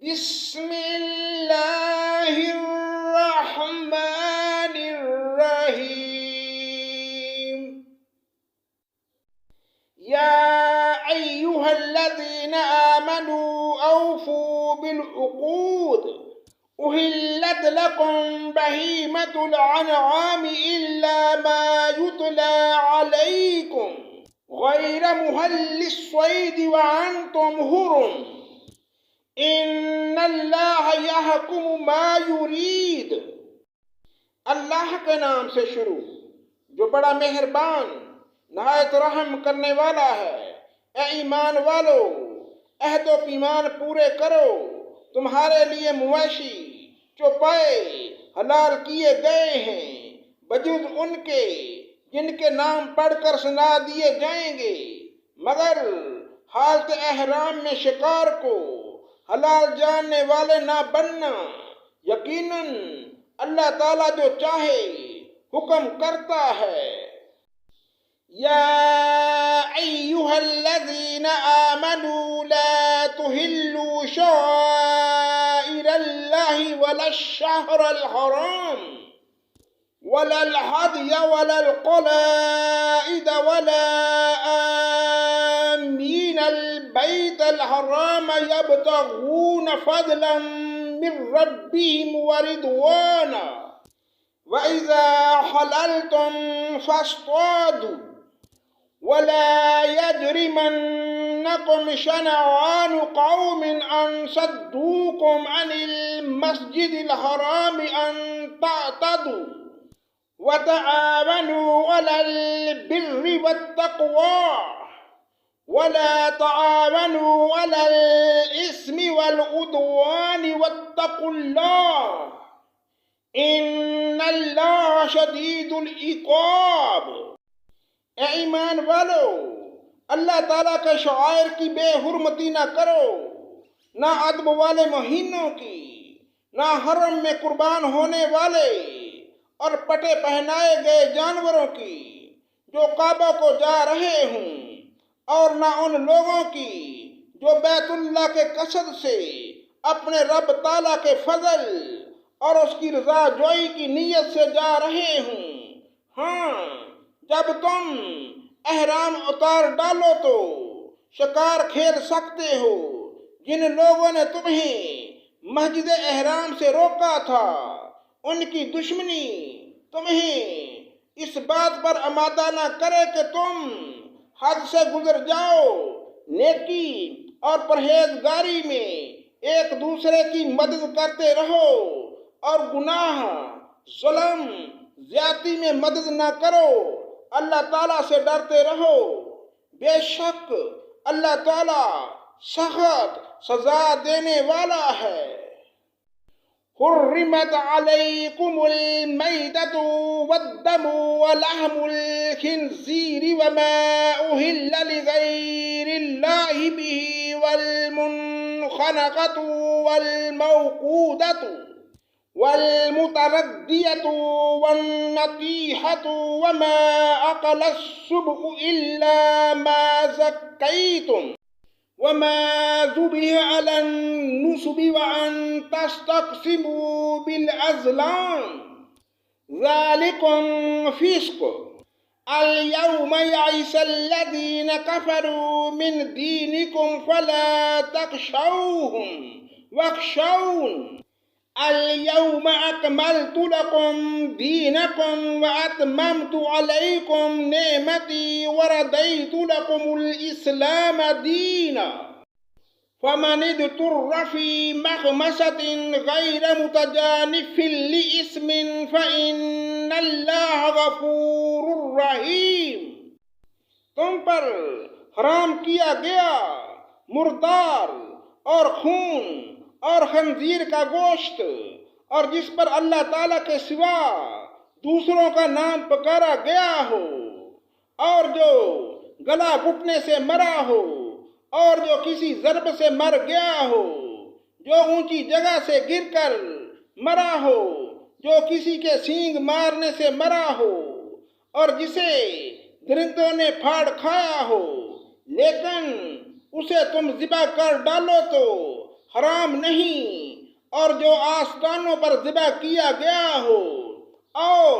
بسم اللہ الرحمن الرحیم یا ایہا الذین آمنوا اوفوا بالعقود احلت لکم بہیمۃ الانعام الا ما یتلی علیکم غیر محل الصید وانتم حرم ان اللہ یحکم ما یرید۔ اللہ کے نام سے شروع جو بڑا مہربان نہایت رحم کرنے والا ہے۔ اے ایمان والو، عہد و پیمان پورے کرو۔ تمہارے لیے مویشی چوپائے حلال کیے گئے ہیں بجز ان کے جن کے نام پڑھ کر سنا دیے جائیں گے، مگر حالت احرام میں شکار کو حلال جاننے والے نہ بننا۔ یقیناً اللہ تعالیٰ جو چاہے حکم کرتا ہے۔ یا ایہا الذین آمنوا لا تحلوا شعائر اللہ ولا الشہر الحرام ولا الہدی ولا القلائد ولا آمین البیت الحرام یبتغون فضلا من ربهم ورضوانا وَإِذَا حَلَلْتُمْ فَاصْطَادُوا وَلَا يَجْرِمَنَّكُمْ شَنَآنُ قَوْمٍ أَن صَدُّوكُمْ عَنِ الْمَسْجِدِ الْحَرَامِ أَن تَعْتَدُوا وَتَعَاوَنُوا عَلَى الْبِرِّ وَالتَّقْوَى وَلَا تَعَاوَنُوا عَلَى الْإِثْمِ وَالْعُدْوَانِ وَاتَّقُوا اللَّهَ ان اللہ شدید العقاب۔ اے ایمان والو، اللہ تعالیٰ کے شعائر کی بے حرمتی نہ کرو، نہ ادب والے مہینوں کی، نہ حرم میں قربان ہونے والے اور پٹے پہنائے گئے جانوروں کی جو کعبہ کو جا رہے ہوں، اور نہ ان لوگوں کی جو بیت اللہ کے قصد سے اپنے رب تعالیٰ کے فضل اور اس کی رضا جوئی کی نیت سے جا رہے ہوں۔ ہاں، جب تم احرام اتار ڈالو تو شکار کھیل سکتے ہو۔ جن لوگوں نے تمہیں مسجد احرام سے روکا تھا، ان کی دشمنی تمہیں اس بات پر آمادہ نہ کرے کہ تم حد سے گزر جاؤ۔ نیکی اور پرہیزگاری میں ایک دوسرے کی مدد کرتے رہو، اور گناہ، ظلم، زیادتی میں مدد نہ کرو۔ اللہ تعالیٰ سے ڈرتے رہو، بے شک اللہ تعالیٰ سخت سزا دینے والا ہے۔ حرمت علیکم المیتۃ والدم ولحم الخنزیر وما اہل لغیر اللہ بہ والمنخنقۃ والموقودۃ والمتردیۃ والنطیحۃ وما اکل السبع الا ما ذکیتم وما ذبح علی النصب وان تستقسموا بالازلام ذلکم فسق۔ اليوم یئس الذین کفروا من دینکم فلا تخشوہم واخشون اليوم اکملت لکم دینکم واتممت علیکم نعمتی ورضیت لکم الاسلام دینا فمن اضطر فی مخمصۃ غیر متجانف لإثم فإن اللہ غفور رحیم۔ تم پر حرام کیا گیا مردار اور خون اور خنزیر کا گوشت، اور جس پر اللہ تعالیٰ کے سوا دوسروں کا نام پکارا گیا ہو، اور جو گلا گھٹنے سے مرا ہو، اور جو کسی ضرب سے مر گیا ہو، جو اونچی جگہ سے گر کر مرا ہو، جو کسی کے سینگ مارنے سے مرا ہو، اور جسے درندوں نے پھاڑ کھایا ہو، لیکن اسے تم ذبح کر ڈالو تو حرام نہیں اور جو آستانوں پر ذبح کیا گیا ہو، اور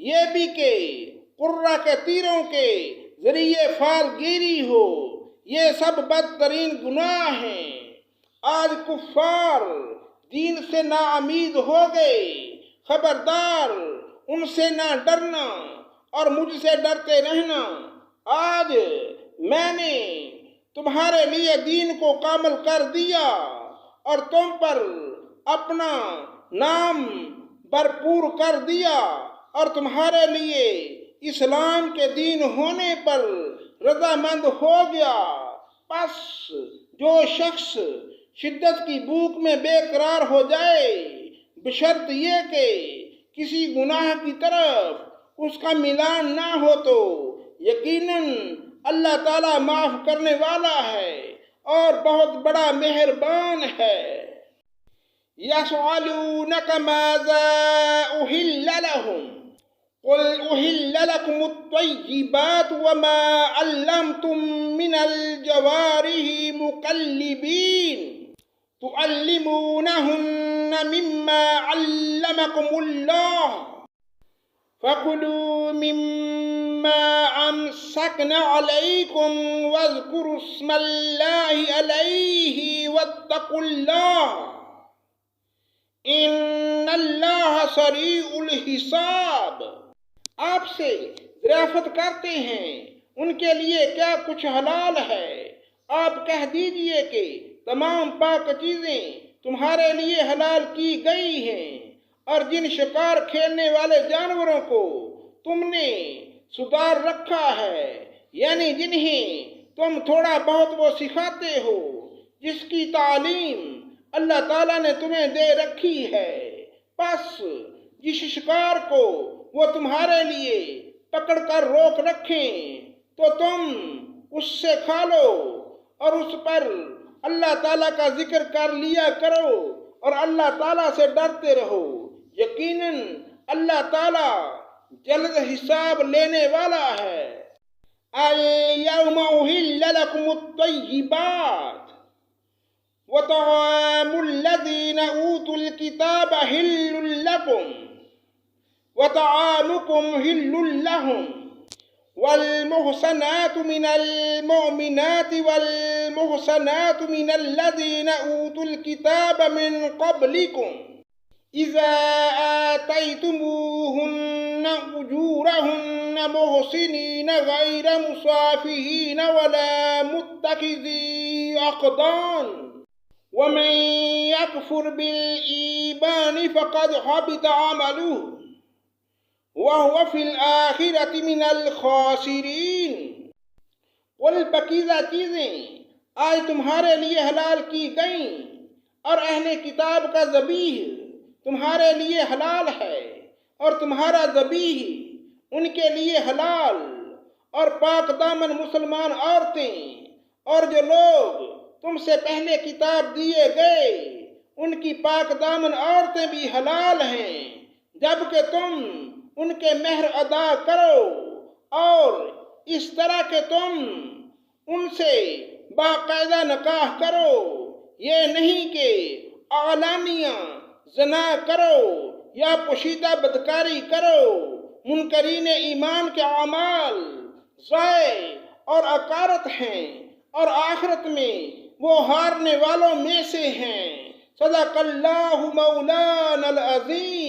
یہ بھی کہ قرہ کے تیروں کے ذریعے فال گیری ہو، یہ سب بدترین گناہ ہیں۔ آج کفار دین سے ناامید ہو گئے، خبردار ان سے نہ ڈرنا اور مجھ سے ڈرتے رہنا۔ آج میں نے تمہارے لیے دین کو کامل کر دیا اور تم پر اپنا نام بھرپور کر دیا، اور تمہارے لیے اسلام کے دین ہونے پر رضامند ہو گیا۔ پس جو شخص شدت کی بھوک میں بے قرار ہو جائے، بشرط یہ کہ کسی گناہ کی طرف اس کا میلان نہ ہو، تو یقیناً اللہ تعالیٰ معاف کرنے والا ہے اور بہت بڑا مہربان ہے۔ يَسْأَلُونَكَ مَاذَا أُحِلَّ لَهُمْ قُلْ أُحِلَّ لَكُمُ الطَّيِّبَاتُ وَمَا عَلَّمْتُم مِّنَ الْجَوَارِحِ مُكَلِّبِينَ تُعَلِّمُونَهُنَّ مِمَّا عَلَّمَكُمُ اللَّهُ فَكُلُوا مِمَّا أَمْسَكْنَ عَلَيْكُمْ وَاذْكُرُوا اسْمَ اللَّهِ عَلَيْهِ وَاتَّقُوا اللَّهَ إِنَّ اللَّهَ سَرِيعُ الْحِسَابِ۔ آپ سے دریافت کرتے ہیں ان کے لیے کیا کچھ حلال ہے۔ آپ کہہ دیجئے کہ تمام پاک چیزیں تمہارے لیے حلال کی گئی ہیں، اور جن شکار کھیلنے والے جانوروں کو تم نے سدھار رکھا ہے، یعنی جنہیں تم تھوڑا بہت وہ سکھاتے ہو، جس کی تعلیم اللہ تعالیٰ نے تمہیں دے رکھی ہے، پس جس شکار کو وہ تمہارے لیے پکڑ کر روک رکھیں تو تم اس سے کھا لو، اور اس پر اللہ تعالیٰ کا ذکر کر لیا کرو اور اللہ تعالیٰ سے ڈرتے رہو۔ یقیناً اللہ تعالیٰ جلد حساب لینے والا ہے۔ اليوم أحل لكم الطيبات وطعام الذين أوتوا الكتاب حل لكم وطعامكم حل لهم والمحصنات من المؤمنات والمحصنات من الذين أوتوا الكتاب من قبلكم إذا آتيتموهن أجورهن محصنين غير مسافحين ولا متخذي أخدان ومن يكفر بالإيمان فقد حبط عمله وهو في الآخرة من الخاسرين۔ قل پاکیزہ چیزیں آج تمہارے لیے حلال کی گئیں، اور اہل کتاب کا ذبیح تمہارے لیے حلال ہے، اور تمہارا ذبیح ان کے لیے حلال، اور پاک دامن مسلمان عورتیں اور جو لوگ تم سے پہلے کتاب دیے گئے ان کی پاک دامن عورتیں بھی حلال ہیں، جبکہ تم ان کے مہر ادا کرو، اور اس طرح کہ تم ان سے باقاعدہ نکاح کرو، یہ نہیں کہ اعلانیہ زنا کرو یا پوشیدہ بدکاری کرو۔ منکرین ایمان کے اعمال ضائع اور اکارت ہیں، اور آخرت میں وہ ہارنے والوں میں سے ہیں۔ صدق اللہ مولانا العظیم۔